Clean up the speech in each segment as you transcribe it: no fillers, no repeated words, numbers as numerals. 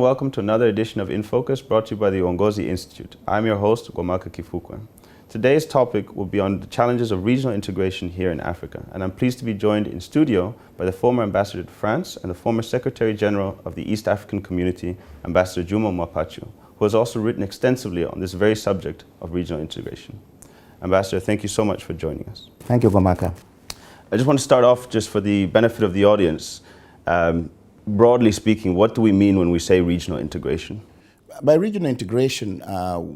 welcome to another edition of In Focus brought to you by the UONGOZI Institute. I'm your host, Gwamaka Kifukwe. Today's topic will be on the challenges of regional integration here in Africa, and I'm pleased to be joined in studio by the former Ambassador to France and the former Secretary General of the East African Community, Ambassador Juma Mwapachu, who has also written extensively on this very subject of regional integration. Ambassador, thank you so much for joining us. Thank you, Gwamaka. I just want to start off, just for the benefit of the audience, broadly speaking, what do we mean when we say regional integration? By regional integration,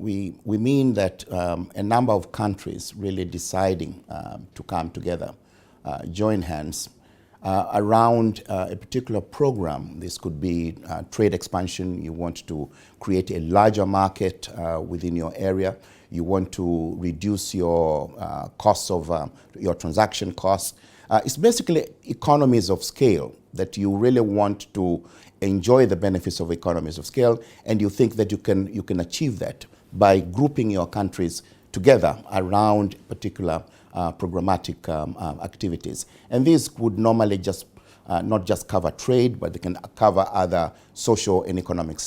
we mean that a number of countries really deciding to come together, join hands around a particular program. This could be trade expansion. You want to create a larger market within your area. You want to reduce your costs of your transaction costs. It's basically economies of scale that you really want to enjoy the benefits of economies of scale, and you think that you can achieve that by grouping your countries together around particular programmatic activities. And these would normally just not just cover trade, but they can cover other social and economic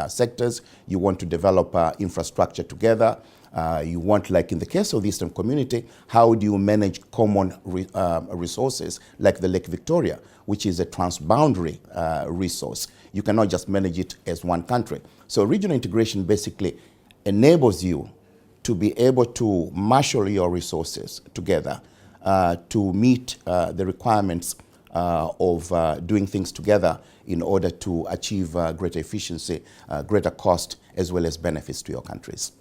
sectors. You want to develop infrastructure together. You want, like in the case of the Eastern Community, how do you manage common resources like the Lake Victoria, which is a transboundary resource. You cannot just manage it as one country. So regional integration basically enables you to be able to marshal your resources together to meet the requirements of doing things together in order to achieve greater efficiency, greater cost, as well as benefits to your countries.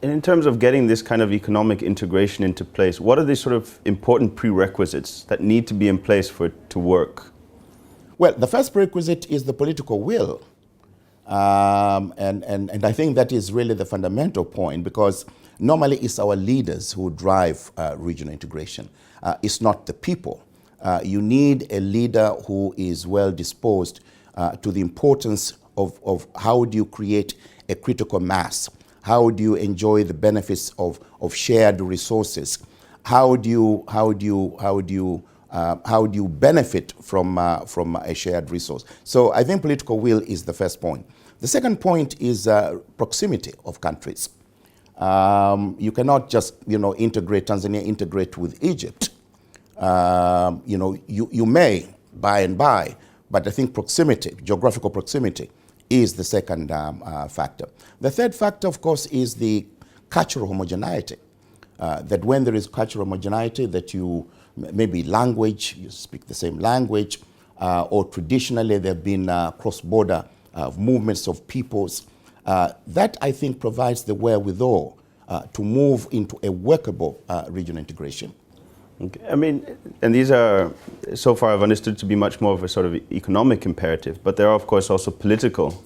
In terms of getting this kind of economic integration into place, what are the sort of important prerequisites that need to be in place for it to work? Well, the first prerequisite is the political will. And I think that is really the fundamental point, because normally it's our leaders who drive regional integration. It's not the people. You need a leader who is well disposed to the importance of how do you create a critical mass. How do you enjoy the benefits of shared resources? How do you benefit from a shared resource? So I think political will is the first point. The second point is proximity of countries. You cannot just integrate integrate with Egypt. You may by and by, but I think proximity, geographical proximity, is the second factor. The third factor, of course, is the cultural homogeneity. That when there is cultural homogeneity, that you, maybe language, you speak the same language, or traditionally there have been cross-border movements of peoples. That, I think, provides the wherewithal to move into a workable regional integration. Okay. I mean, and these are, so far I've understood to be much more of a sort of economic imperative, but there are of course also political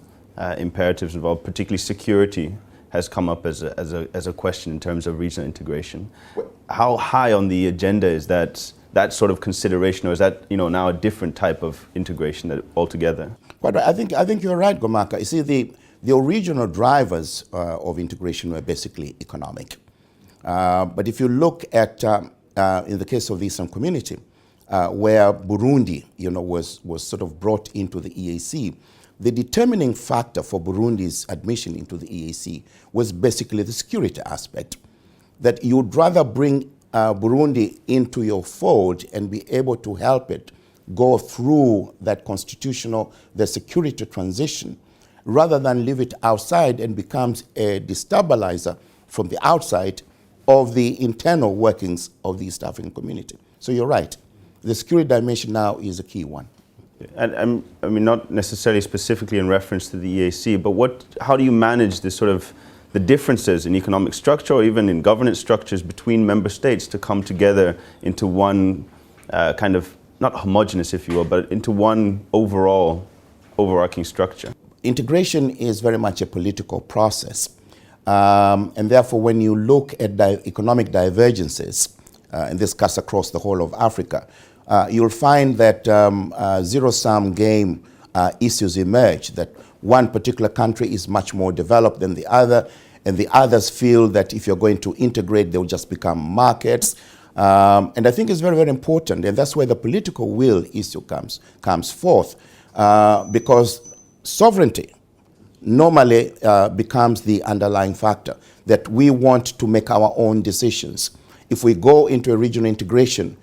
imperatives involved, particularly security has come up as a question in terms of regional integration. How high on the agenda is that sort of consideration, or is that now a different type of integration that altogether? But I think you're right, Gwamaka. You see, the original drivers of integration were basically economic. But if you look at in the case of the Eastern Community, where Burundi, was sort of brought into the EAC, the determining factor for Burundi's admission into the EAC was basically the security aspect. That you'd rather bring Burundi into your fold and be able to help it go through that the security transition, rather than leave it outside and becomes a destabilizer from the outside of the internal workings of the East African community. So you're right. The security dimension now is a key one. And I mean, not necessarily specifically in reference to the EAC, but how do you manage this sort of the differences in economic structure or even in governance structures between member states to come together into one kind of, not homogeneous if you will, but into one overarching structure? Integration is very much a political process. And therefore, when you look at economic divergences, and this cuts across the whole of Africa, you'll find that zero-sum game issues emerge, that one particular country is much more developed than the other, and the others feel that if you're going to integrate, they'll just become markets. And I think it's very, very important, and that's where the political will issue comes forth, because sovereignty normally becomes the underlying factor, that we want to make our own decisions. If we go into a regional integration,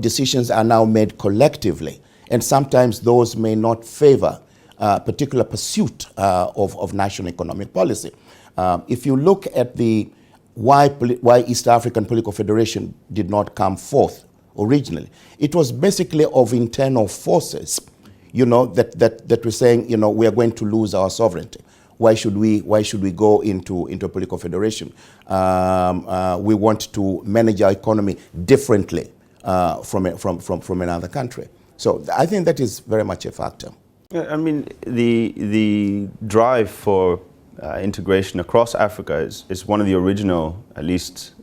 decisions are now made collectively, and sometimes those may not favor particular pursuit of national economic policy. If you look at why East African Political Federation did not come forth originally, it was basically of internal forces, that were saying, we are going to lose our sovereignty. Why should we go into a political federation? We want to manage our economy differently from another country. So I think that is very much a factor. I mean, the drive for integration across Africa is one of the original, at least,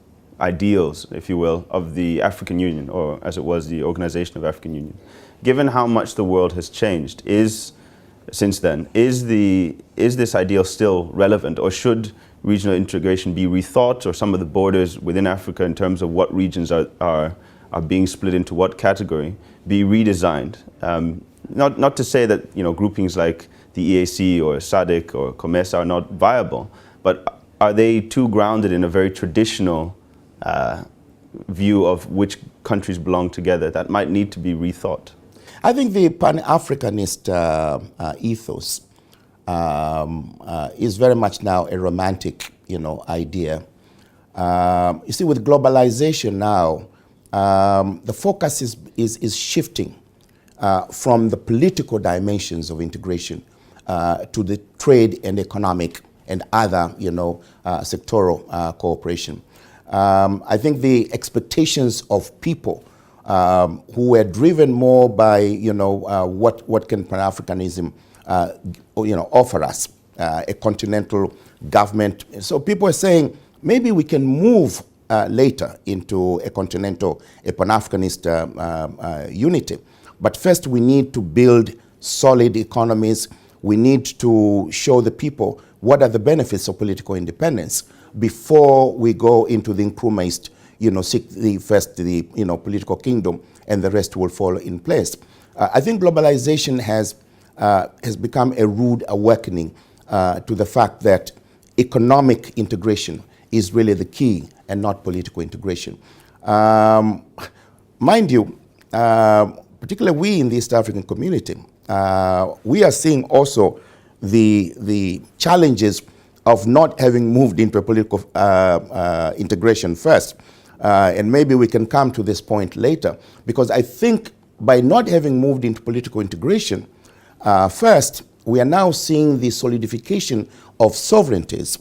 ideals, if you will, of the African Union, or as it was, the Organization of African Union. Given how much the world has changed since then, is this ideal still relevant, or should regional integration be rethought, or some of the borders within Africa in terms of what regions are being split into what category be redesigned? Not to say that groupings like the EAC or SADC or COMESA are not viable, but are they too grounded in a very traditional view of which countries belong together that might need to be rethought? I think the Pan-Africanist ethos is very much now a romantic, idea. You see, with globalization now, the focus is shifting from the political dimensions of integration to the trade and economic and other, sectoral cooperation. I think the expectations of people who were driven more by, what can Pan-Africanism, offer us, a continental government. So people are saying maybe we can move later into a continental, a Pan-Africanist unity. But first we need to build solid economies. We need to show the people what are the benefits of political independence before we go into the Nkrumahist, seek the political kingdom, and the rest will fall in place. I think globalization has become a rude awakening to the fact that economic integration is really the key and not political integration. Mind you, particularly we in the East African community, we are seeing also the challenges of not having moved into a political integration first. And maybe we can come to this point later, because I think by not having moved into political integration first, we are now seeing the solidification of sovereignties,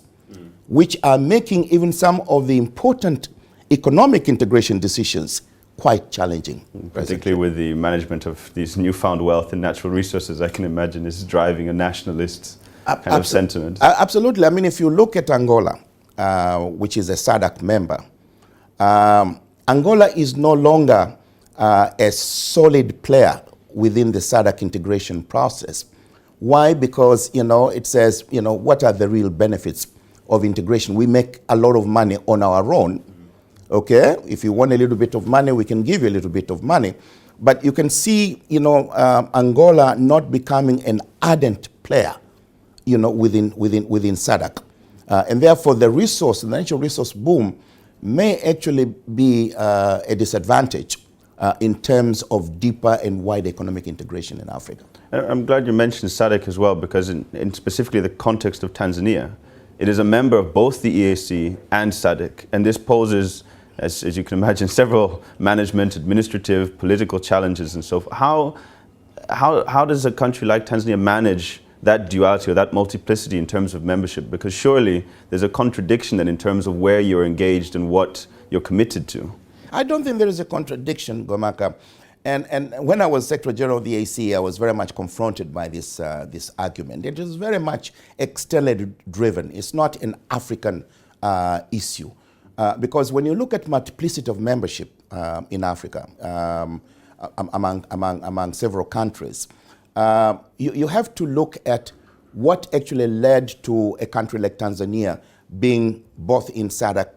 which are making even some of the important economic integration decisions quite challenging. Particularly with the management of these newfound wealth and natural resources, I can imagine is driving a nationalist kind of sentiment. Absolutely. I mean, if you look at Angola, which is a SADC member, Angola is no longer a solid player within the SADC integration process. Why? Because, it says, what are the real benefits of integration? We make a lot of money on our own. Okay, if you want a little bit of money, we can give you a little bit of money. But you can see, Angola not becoming an ardent player, within SADC. And therefore the natural resource boom may actually be a disadvantage in terms of deeper and wider economic integration in Africa. I'm glad you mentioned SADC as well, because in specifically the context of Tanzania, it is a member of both the EAC and SADC, and this poses, as you can imagine, several management, administrative, political challenges and so forth. How does a country like Tanzania manage that duality or that multiplicity in terms of membership? Because surely there's a contradiction then in terms of where you're engaged and what you're committed to. I don't think there is a contradiction, Gomaka. And when I was Secretary General of the EAC, I was very much confronted by this argument. It is very much externally driven. It's not an African issue. Because when you look at multiplicity of membership in Africa, among several countries, you have to look at what actually led to a country like Tanzania being both in SADC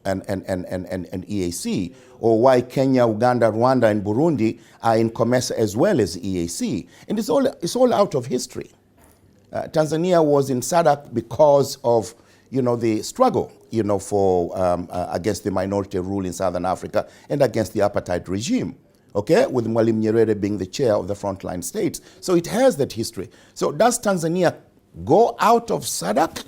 and EAC, or why Kenya, Uganda, Rwanda, and Burundi are in COMESA as well as EAC. And it's all out of history. Tanzania was in SADC because of, the struggle, for against the minority rule in Southern Africa and against the apartheid regime. Okay, with Mwalimu Nyerere being the chair of the frontline states. So it has that history. So does Tanzania go out of SADC?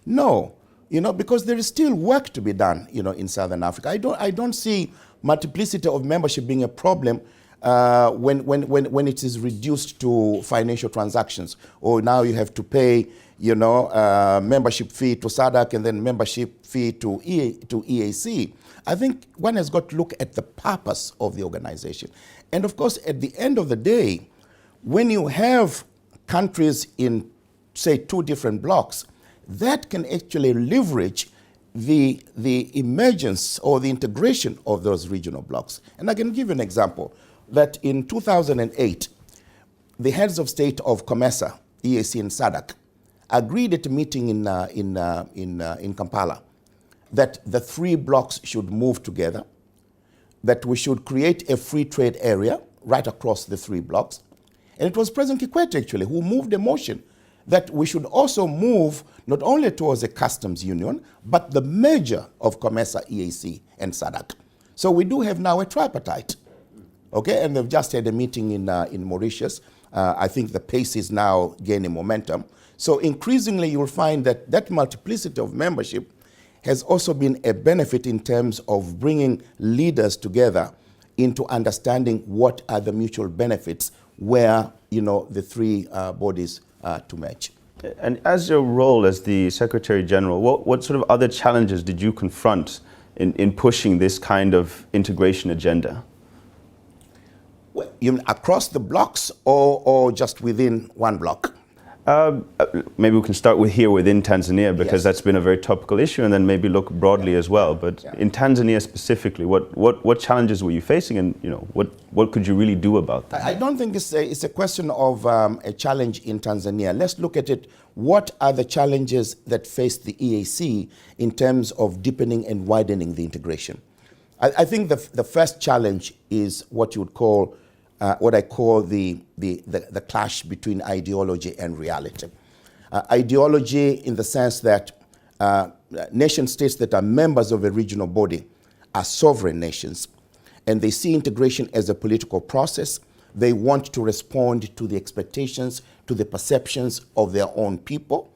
No, because there is still work to be done, in Southern Africa. I don't see multiplicity of membership being a problem when it is reduced to financial transactions, or now you have to pay, membership fee to SADC and then membership fee to EAC. I think one has got to look at the purpose of the organization. And of course, at the end of the day, when you have countries in, say, 2 different blocks, that can actually leverage the emergence or the integration of those regional blocks. And I can give you an example, that in 2008, the heads of state of COMESA, EAC and SADC, agreed at a meeting in Kampala that the 3 blocks should move together, that we should create a free trade area right across the 3 blocks. And it was President Kikwete actually who moved a motion that we should also move not only towards a customs union, but the merger of COMESA, EAC, and SADC. So we do have now a tripartite, okay? And they've just had a meeting in Mauritius. I think the pace is now gaining momentum. So increasingly you'll find that that multiplicity of membership has also been a benefit in terms of bringing leaders together into understanding what are the mutual benefits where, the 3 bodies to match. And as your role as the Secretary General, what sort of other challenges did you confront in pushing this kind of integration agenda? Well, you mean across the blocks or just within one block? Maybe we can start with here within Tanzania, because that's been a very topical issue, and then maybe look broadly as well. But in Tanzania specifically, what challenges were you facing, and what could you really do about that? I don't think it's a question of a challenge in Tanzania. Let's look at it. What are the challenges that face the EAC in terms of deepening and widening the integration? I think the first challenge is what you would call what I call the clash between ideology and reality. Ideology in the sense that nation states that are members of a regional body are sovereign nations, and they see integration as a political process. They want to respond to the expectations, to the perceptions of their own people.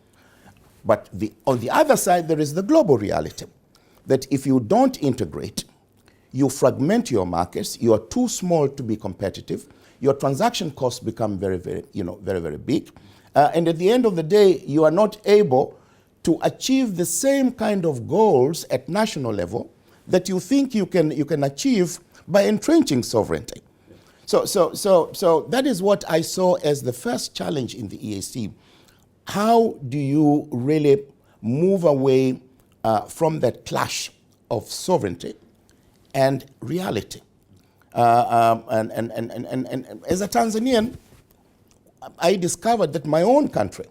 But on the other side, there is the global reality, that if you don't integrate, you fragment your markets, you are too small to be competitive, your transaction costs become very, very big. And at the end of the day, you are not able to achieve the same kind of goals at national level that you think you can achieve by entrenching sovereignty. So that is what I saw as the first challenge in the EAC. How do you really move away from that clash of sovereignty and reality? And as a Tanzanian, I discovered that my own country,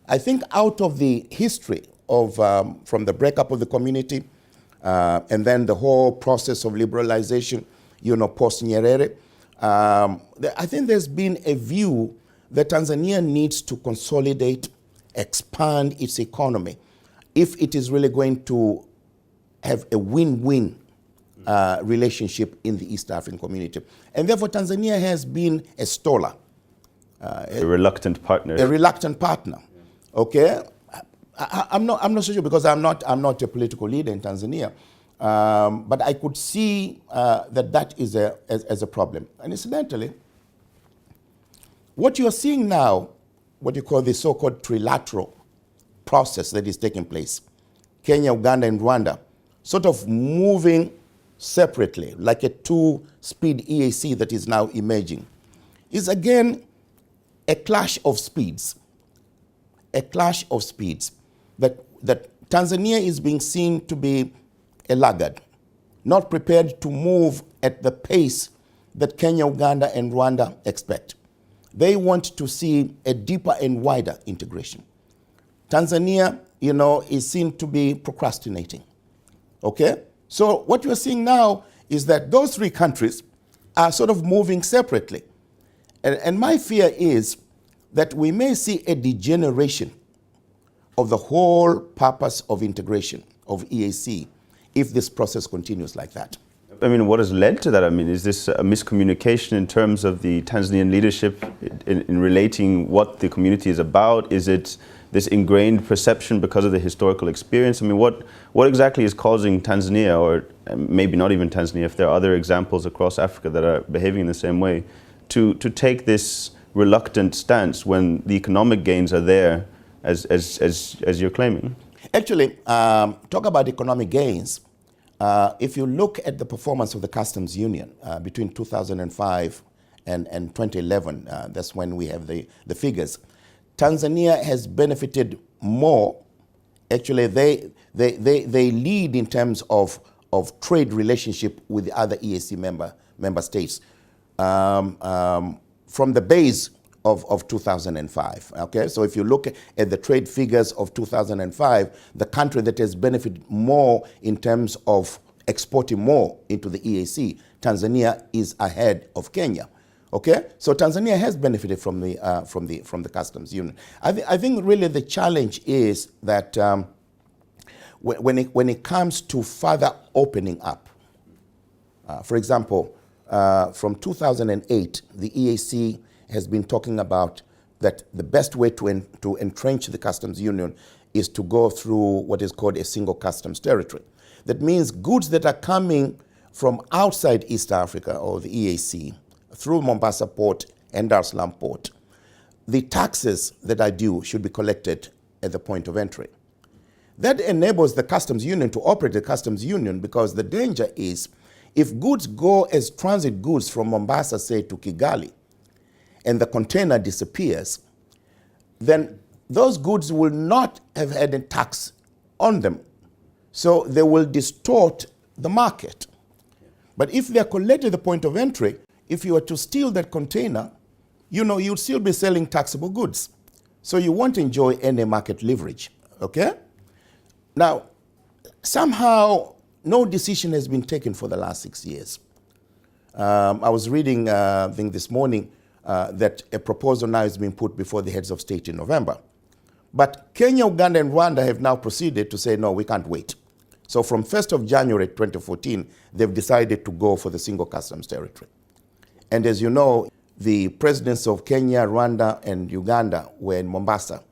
I think out of the history of from the breakup of the community and then the whole process of liberalization, post Nyerere, I think there's been a view that Tanzania needs to consolidate, expand its economy if it is really going to have a win-win relationship in the East African community. And therefore Tanzania has been a stall. A reluctant partner. A reluctant partner. Okay? I'm not so sure, because I'm not a political leader in Tanzania. But I could see that is as a problem. And incidentally, what you're seeing now, what you call the so-called trilateral process that is taking place, Kenya, Uganda, and Rwanda, sort of moving separately, like a 2-speed EAC that is now emerging, is again a clash of speeds. A clash of speeds. That Tanzania is being seen to be a laggard, not prepared to move at the pace that Kenya, Uganda, and Rwanda expect. They want to see a deeper and wider integration. Tanzania, is seen to be procrastinating. Okay? So what we're seeing now is that those 3 countries are sort of moving separately. And my fear is that we may see a degeneration of the whole purpose of integration of EAC if this process continues like that. I mean, what has led to that? I mean, is this a miscommunication in terms of the Tanzanian leadership in relating what the community is about? Is it this ingrained perception because of the historical experience? I mean, what exactly is causing Tanzania, or maybe not even Tanzania, if there are other examples across Africa that are behaving in the same way, to take this reluctant stance when the economic gains are there as you're claiming? Actually, talk about economic gains. If you look at the performance of the customs union between 2005 and 2011, that's when we have the figures, Tanzania has benefited more. Actually, they lead in terms of trade relationship with the other EAC member states from the base of 2005. Okay, so if you look at the trade figures of 2005, the country that has benefited more in terms of exporting more into the EAC, Tanzania is ahead of Kenya. Okay, so Tanzania has benefited from the customs union. I think really the challenge is that when it comes to further opening up, for example, from 2008, the EAC has been talking about that the best way to entrench the customs union is to go through what is called a single customs territory. That means goods that are coming from outside East Africa or the EAC through Mombasa Port and Dar es Salaam Port, the taxes that are due should be collected at the point of entry. That enables the customs union to operate the customs union, because the danger is if goods go as transit goods from Mombasa, say, to Kigali, and the container disappears, then those goods will not have had a tax on them. So they will distort the market. But if they are collected at the point of entry, if you were to steal that container, you'd still be selling taxable goods. So you won't enjoy any market leverage, okay? Now, somehow, no decision has been taken for the last 6 years. I was reading, I think this morning, that a proposal now has been put before the heads of state in November. But Kenya, Uganda, and Rwanda have now proceeded to say, no, we can't wait. So from 1st of January 2014, they've decided to go for the single customs territory. And as you know, the presidents of Kenya, Rwanda, and Uganda were in Mombasa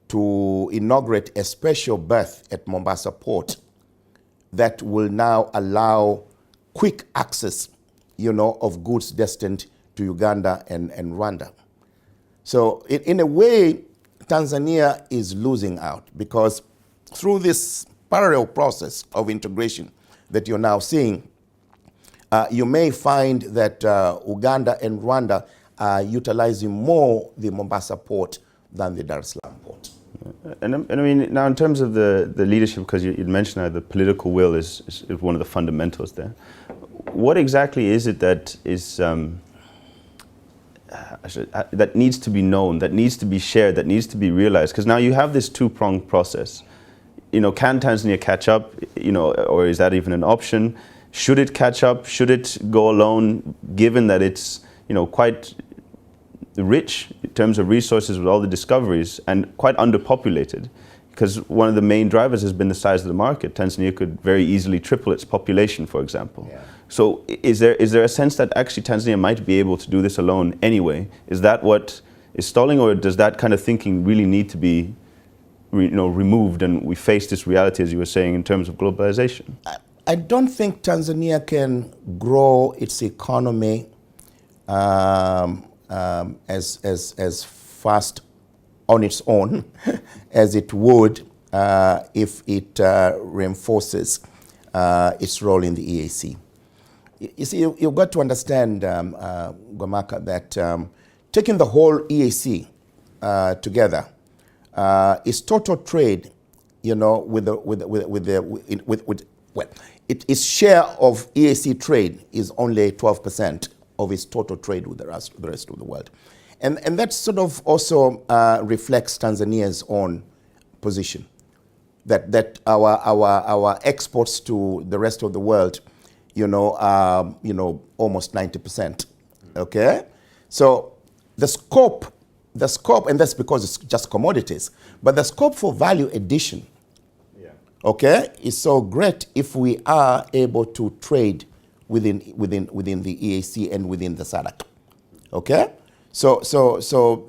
to inaugurate a special berth at Mombasa Port that will now allow quick access, of goods destined to Uganda and Rwanda. So in a way, Tanzania is losing out, because through this parallel process of integration that you're now seeing, you may find that Uganda and Rwanda are utilizing more the Mombasa port than the Dar es Salaam port. And I mean, now in terms of the leadership, because you mentioned that the political will is one of the fundamentals there. What exactly is it that is that needs to be known, that needs to be shared, that needs to be realized? Because now you have this two-pronged process. Can Tanzania catch up? Or is that even an option? Should it catch up? Should it go alone, given that it's quite rich in terms of resources with all the discoveries and quite underpopulated? Because one of the main drivers has been the size of the market. Tanzania could very easily triple its population, for example. Yeah. So is there a sense that actually Tanzania might be able to do this alone anyway? Is that what is stalling, or does that kind of thinking really need to be removed, and we face this reality, as you were saying, in terms of globalization? I don't think Tanzania can grow its economy as fast on its own as it would if it reinforces its role in the EAC. You see, you've got to understand, Gwamaka, that taking the whole EAC together, its total trade, its share of EAC trade is only 12% of its total trade with the rest of the world. And that sort of also reflects Tanzania's own position, that our exports to the rest of the world, almost 90%. Okay, so the scope the scope, and that's because it's just commodities, but the scope for value addition, okay, is so great if we are able to trade within the EAC and within the SADC, okay? So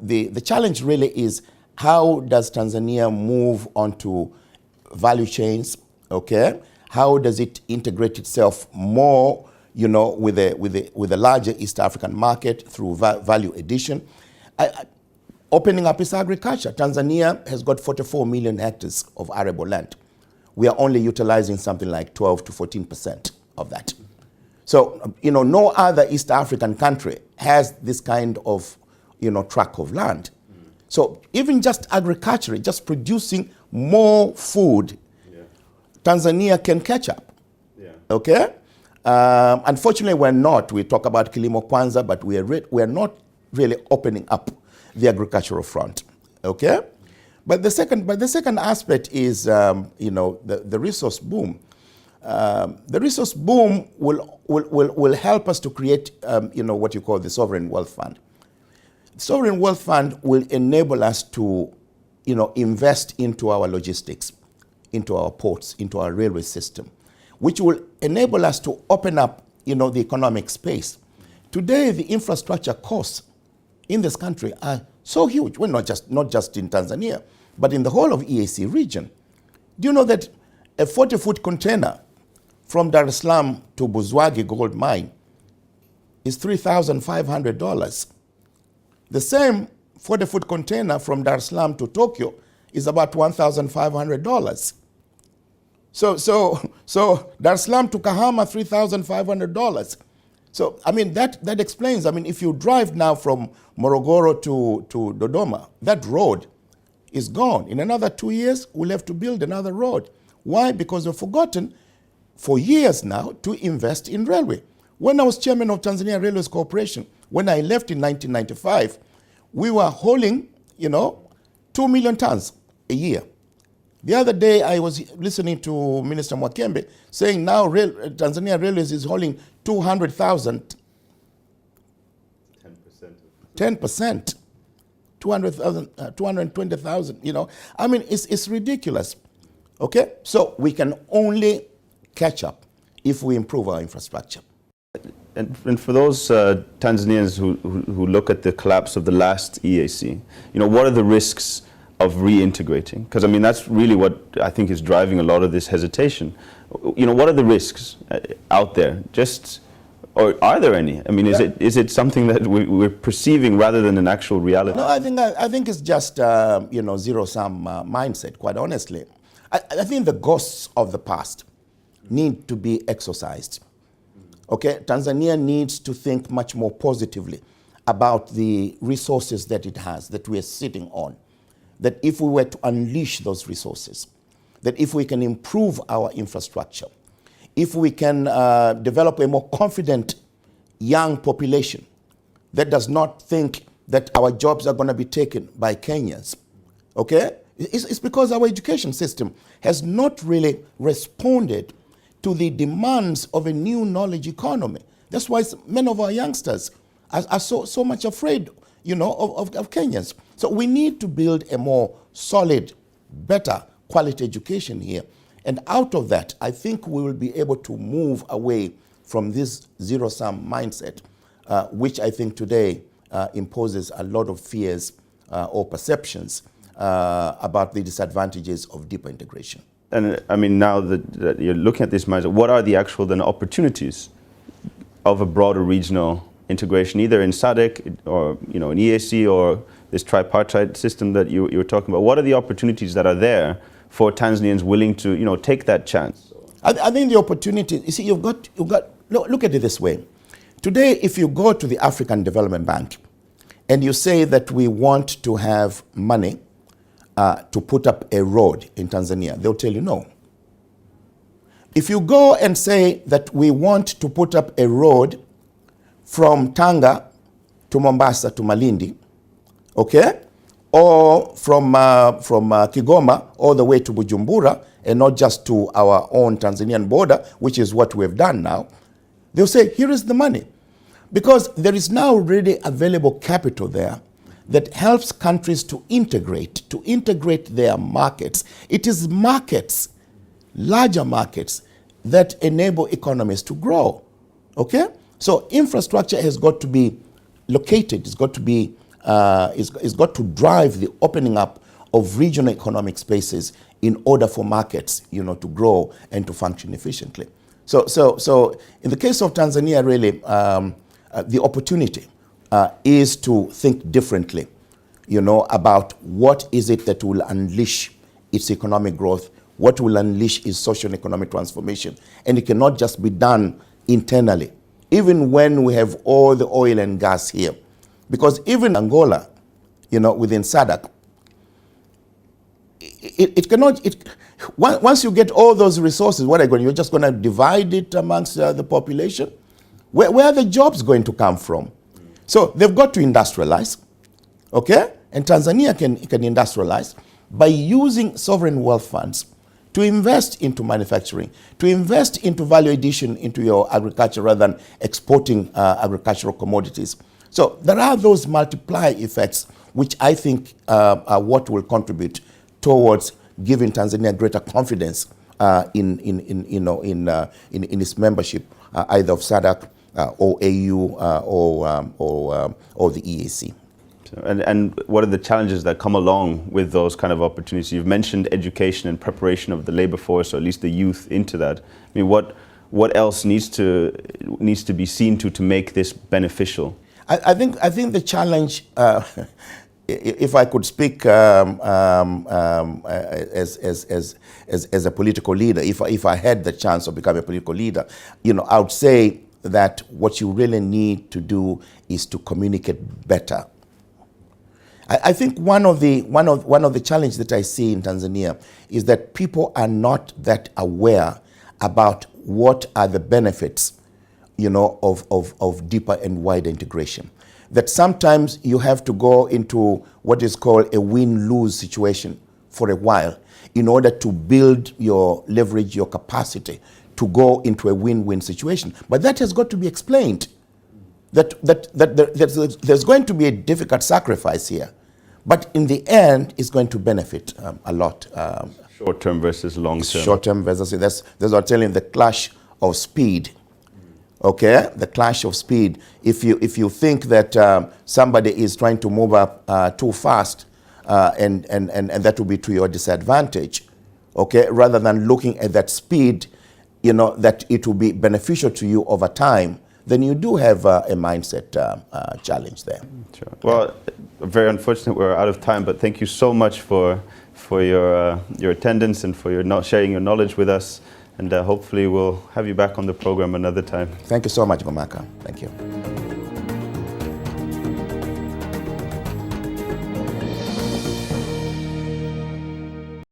the challenge really is, how does Tanzania move onto value chains, okay? How does it integrate itself more, you know, with a larger East African market through value addition? Opening up its agriculture. Tanzania has got 44 million hectares of arable land. We are only utilizing something like 12 to 14% of that. So, you know, no other East African country has this kind of, you know, tract of land. So even just agriculture, just producing more food, Tanzania can catch up, okay? Unfortunately, we're not. We talk about Kilimo Kwanza, but we're not really opening up the agricultural front, okay? But the second aspect is, you know, the resource boom. The resource boom will help us to create, you know, what you call the sovereign wealth fund. Sovereign wealth fund will enable us to, you know, invest into our logistics, into our ports, into our railway system, which will enable us to open up, you know, the economic space. Today, the infrastructure costs in this country are so huge. Well, not just in Tanzania, but in the whole of EAC region. Do you know that a 40-foot container from Dar es Salaam to Buzwagi gold mine is $3,500? The same 40-foot container from Dar es Salaam to Tokyo is about $1,500. So Dar es Salaam to Kahama, $3,500. So, I mean, that explains, I mean, if you drive now from Morogoro to Dodoma, that road is gone. In another 2 years, we'll have to build another road. Why? Because we've forgotten for years now to invest in railway. When I was chairman of Tanzania Railways Corporation, when I left in 1995, we were hauling, you know, 2 million tons a year. The other day, I was listening to Minister Mwakembe saying now Tanzania Railways is hauling 200,000. 10%. 200,000, 220,000, you know. I mean, it's ridiculous, okay? So we can only catch up if we improve our infrastructure. And for those Tanzanians who look at the collapse of the last EAC, you know, what are the risks of reintegrating? Because I mean, that's really what I think is driving a lot of this hesitation. You know, what are the risks out there? Or are there any? I mean, is it something that we're perceiving rather than an actual reality? No, I think it's just you know, zero-sum mindset. Quite honestly, I think the ghosts of the past need to be exorcised. Okay, Tanzania needs to think much more positively about the resources that it has, that we are sitting on. That if we were to unleash those resources, that if we can improve our infrastructure, if we can develop a more confident young population that does not think that our jobs are going to be taken by Kenyans, okay? It's because our education system has not really responded to the demands of a new knowledge economy. That's why many of our youngsters are so much afraid, you know, of Kenyans. So we need to build a more solid, better quality education here. And out of that, I think we will be able to move away from this zero-sum mindset, which I think today imposes a lot of fears or perceptions about the disadvantages of deeper integration. And I mean, now that you're looking at this mindset, what are the actual then opportunities of a broader regional integration, either in SADC or, you know, in EAC or this tripartite system that you were talking about? What are the opportunities that are there for Tanzanians willing to, you know, take that chance? I think the opportunity, you see, you've got, look at it this way. Today, if you go to the African Development Bank and you say that we want to have money to put up a road in Tanzania, they'll tell you no. If you go and say that we want to put up a road from Tanga to Mombasa to Malindi, okay, or from Kigoma all the way to Bujumbura, and not just to our own Tanzanian border, which is what we've done now, they'll say, here is the money. Because there is now already available capital there that helps countries to integrate their markets. It is markets, larger markets, that enable economies to grow. Okay? So infrastructure has got to be located, it's got to be, it's got to drive the opening up of regional economic spaces in order for markets, you know, to grow and to function efficiently. So in the case of Tanzania, really, the opportunity is to think differently, you know, about what is it that will unleash its economic growth, what will unleash its social and economic transformation. And it cannot just be done internally, even when we have all the oil and gas here. Because even Angola, you know, within SADC, it cannot, once you get all those resources, what are you going to do? You're just going to divide it amongst the population? Where are the jobs going to come from? So they've got to industrialize, okay? And Tanzania can industrialize by using sovereign wealth funds to invest into manufacturing, to invest into value addition into your agriculture rather than exporting agricultural commodities. So there are those multiply effects which I think are what will contribute towards giving Tanzania greater confidence in its membership either of SADC or AU or the EAC. And what are the challenges that come along with those kind of opportunities? You've mentioned education and preparation of the labor force, or at least the youth, into that. I mean, what else needs to be seen to make this beneficial? I think the challenge, if I could speak as a political leader, if I had the chance of becoming a political leader, you know, I would say that what you really need to do is to communicate better. I think one of the challenges that I see in Tanzania is that people are not that aware about what are the benefits, you know, of deeper and wider integration. That sometimes you have to go into what is called a win-lose situation for a while in order to build your leverage, your capacity to go into a win-win situation. But that has got to be explained. That there's going to be a difficult sacrifice here. But in the end, it's going to benefit a lot. Short-term versus long-term. Short-term versus, that's what I'm telling you, the clash of speed. Okay, the clash of speed. If you think that somebody is trying to move up too fast, and that will be to your disadvantage, okay, rather than looking at that speed, you know, that it will be beneficial to you over time, then you do have a mindset challenge there. Sure. Well, very unfortunate we're out of time, but thank you so much for your attendance and for your sharing your knowledge with us. And hopefully we'll have you back on the program another time. Thank you so much, Gomaka. Thank you.